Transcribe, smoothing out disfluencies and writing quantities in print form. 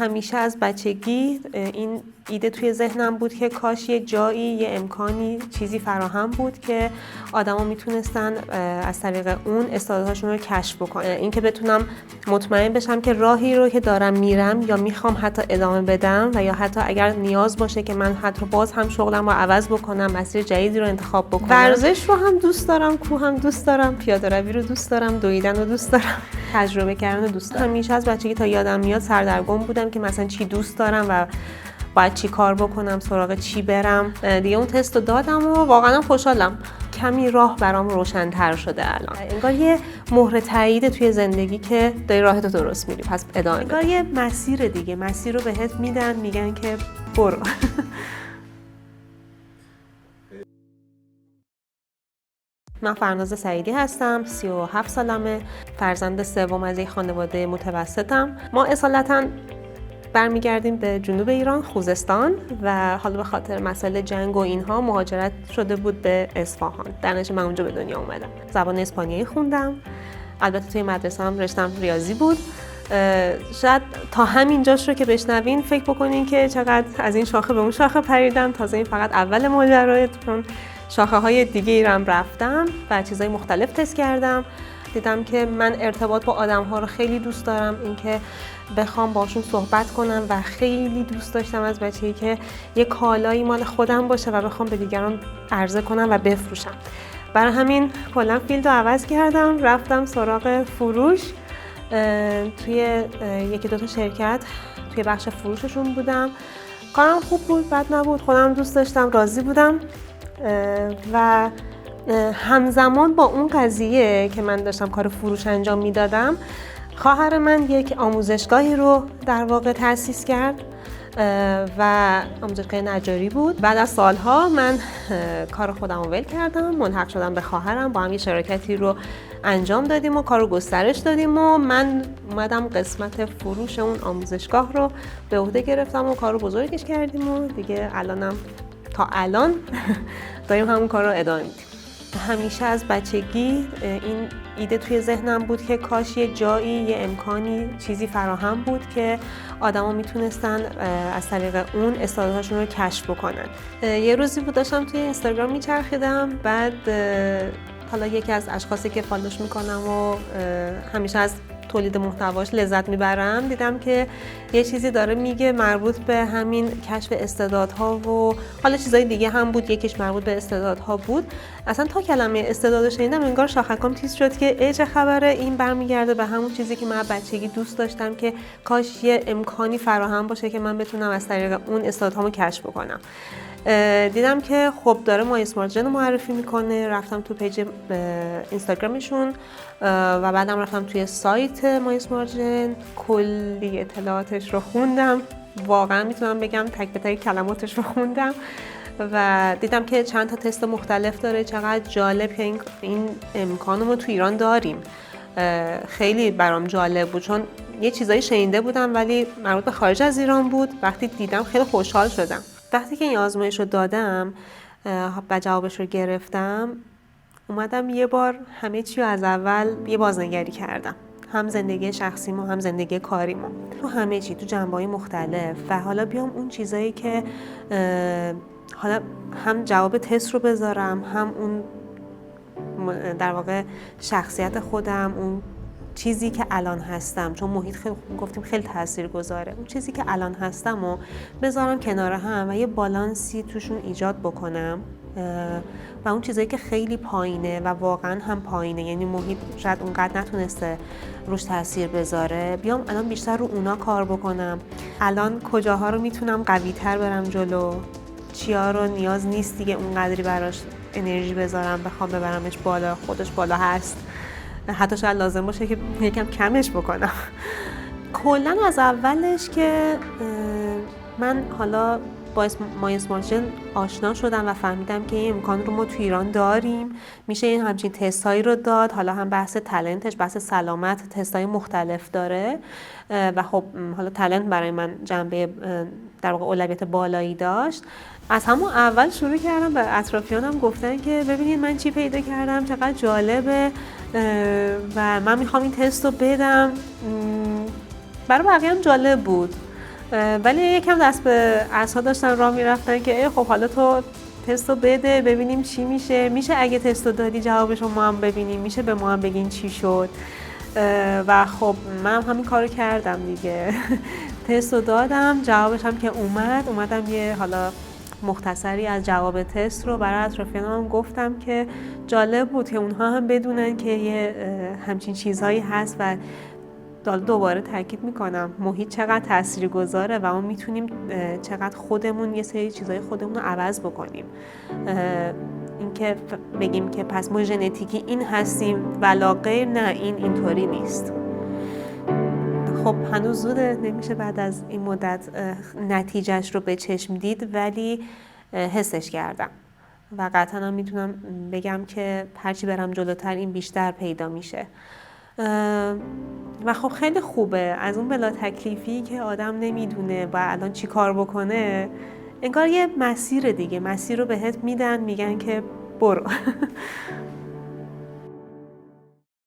همیشه از بچگی این ایده توی ذهنم بود که کاش یه جایی، یه امکانی، چیزی فراهم بود که آدما میتونستن از طریق اون استعدادهاشون رو کشف بکنن. این که بتونم مطمئن بشم که راهی رو که دارم میرم یا میخوام حتی ادامه بدم و یا حتی اگر نیاز باشه که من حتی باز هم شغلم رو عوض بکنم، مسیر جدیدی رو انتخاب بکنم. ورزش رو هم دوست دارم، کوه هم دوست دارم، پیاده روی رو دوست دارم، دویدن رو دوست دارم، تجربه کردن رو دوست دارم. همیشه از بچگی تا یادم میاد سردرگم بودم که مثلا چی دوست دارم و باید چی کار بکنم، سراغ چی برم. دیگه اون تست رو دادم و واقعا خوشحالم. کمی راه برام روشن‌تر شده الان. انگار یه مهر تایید توی زندگی که داری راهتو درست میری، پس ادامه بده. انگار یه مسیر دیگه، مسیر رو بهت میدن، میگن که برو. من فرناز سعیدی هستم، 37 سالمه، فرزند سوم از یک خانواده متوسطم. ما اصالتاً برمیگردیم به جنوب ایران، خوزستان، و حالا به خاطر مسائل جنگ و اینها مهاجرت شده بود به اصفهان. در نتیجه من اونجا به دنیا اومدم. زبان اسپانیایی خوندم. البته توی مدرسه هم رشتم ریاضی بود. شاید تا همینجاش رو که بشنوین فکر بکنین که چقدر از این شاخه به اون شاخه پریدم. تازه این فقط اول ماجرا، چون شاخه های دیگه ایرم رفتم و چیزای مختلف تست کردم. دیدم که من ارتباط با آدم ها رو خیلی دوست دارم، اینکه بخوام باشون صحبت کنم و خیلی دوست داشتم از بچگی که یه کالایی مال خودم باشه و بخوام به دیگران عرضه کنم و بفروشم. برای همین کلا فیلد رو عوض کردم، رفتم سراغ فروش. توی یکی دوتا شرکت توی بخش فروششون بودم. کارم خوب بود، بد نبود، خودم دوست داشتم، راضی بودم. و همزمان با اون قضیه که من داشتم کار فروش انجام میدادم، خواهر من یک آموزشگاهی رو در واقع تأسیس کرد و آموزشگاه نجاری بود. بعد از سالها من کار خودم رو ول کردم، ملحق شدم به خواهرم، با هم یه شراکتی رو انجام دادیم و کار رو گسترش دادیم و من اومدم قسمت فروش اون آموزشگاه رو به عهده گرفتم و کار رو بزرگش کردیم و دیگه تا الان داریم همون کار رو ادامه میدیم. همیشه از بچگی این ایده توی ذهنم بود که کاش یه جایی، یه امکانی، چیزی فراهم بود که آدما میتونستن از طریق اون استعدادهاشون رو کشف بکنن. یه روزی بود داشتم توی اینستاگرام میچرخیدم، بعد حالا یکی از اشخاصی که فالوش میکنم و همیشه از تولید محتواش لذت میبرم، دیدم که یه چیزی داره میگه مربوط به همین کشف استعدادها و حالا چیزای دیگه هم بود، یکیش مربوط به استعدادها بود. اصلا تا کلمه استعداد شنیدم انگار شاخکام تیز شد که چه خبره. این برمیگرده به همون چیزی که من بچگی دوست داشتم که کاش یه امکانی فراهم باشه که من بتونم از طریق اون استعدادهامو کشف بکنم. دیدم که خب داره مای اسمارت جن رو معرفی میکنه، رفتم تو پیج اینستاگرامشون و بعدم رفتم توی سایت مای اسمارت جن، کلی اطلاعاتش رو خوندم. واقعا میتونم بگم تک به تک کلماتش رو خوندم و دیدم که چند تا تست مختلف داره. چقدر جالب که این امکانو ما تو ایران داریم. خیلی برام جالب بود چون یه چیزایی شنیده بودم ولی مربوط به خارج از ایران بود. وقتی دیدم خیلی خوشحال شدم. وقتی که این آزمایش رو دادم و جوابش رو گرفتم، اومدم یه بار همه چی رو از اول یه بازنگری کردم، هم زندگی شخصیمو هم زندگی کاریمو، تو همه چی، تو جنبه‌های مختلف. و حالا بیام اون چیزایی که حالا هم جواب تست رو بذارم، هم اون در واقع شخصیت خودم، اون چیزی که الان هستم، چون محیط گفتیم خیلی تاثیرگذاره، اون چیزی که الان هستم و بذارم کنار هم و یه بالانسی توشون ایجاد بکنم و اون چیزایی که خیلی پایینه و واقعا هم پایینه، یعنی محیط شاید اونقدر نتونسته روش تاثیر بذاره، بیام الان بیشتر رو اونا کار بکنم. الان کجاها رو میتونم قوی‌تر برم جلو، چیا رو نیاز نیست دیگه اونقدری براش انرژی بذارم بخوام ببرمش بالا، خودش بالا هست، حتی شاید لازم باشه که یکم کمش بکنم. کلا از اولش که من حالا با مای اسمارت جن آشنا شدم و فهمیدم که این امکان رو ما تو ایران داریم، میشه این همچین تستایی رو داد. حالا هم بحث تالنتش، بحث سلامت، تستای مختلف داره و خب حالا تالنت برای من جنبه در واقع اولویت بالایی داشت. از همون اول شروع کردم به اطرافیانم گفتن که ببینید من چی پیدا کردم، چقدر جالبه و من میخوام این تست رو بدم. برای بقیه هم جالب بود ولی یکم دست به عصا داشتن راه میرفتن که خب حالا تو تستو بده ببینیم چی میشه اگه تستو دادی جوابشو ما هم ببینیم، میشه به ما هم بگین چی شد. و خب من همین کارو کردم دیگه. تستو دادم، جوابش هم که اومدم یه حالا مختصری از جواب تست رو برای اطرافیانم گفتم که جالب بود که اونها هم بدونن که یه همچین چیزهایی هست و دوباره تاکید میکنم محیط چقدر تاثیرگذاره و ما میتونیم چقدر خودمون یه سری چیزای خودمون رو عوض بکنیم. اینکه بگیم که پس ما ژنتیکی این هستیم ولا غیر، نه، اینطوری نیست. خب هنوز زوده، نمیشه بعد از این مدت نتیجهش رو به چشم دید، ولی حسش کردم و قطعا هم میتونم بگم که هرچی برم جلوتر این بیشتر پیدا میشه. و خب خیلی خوبه از اون بلا تکلیفی که آدم نمیدونه و الان چی کار بکنه، انگار یه مسیر دیگه، مسیر رو بهت میدن، میگن که برو.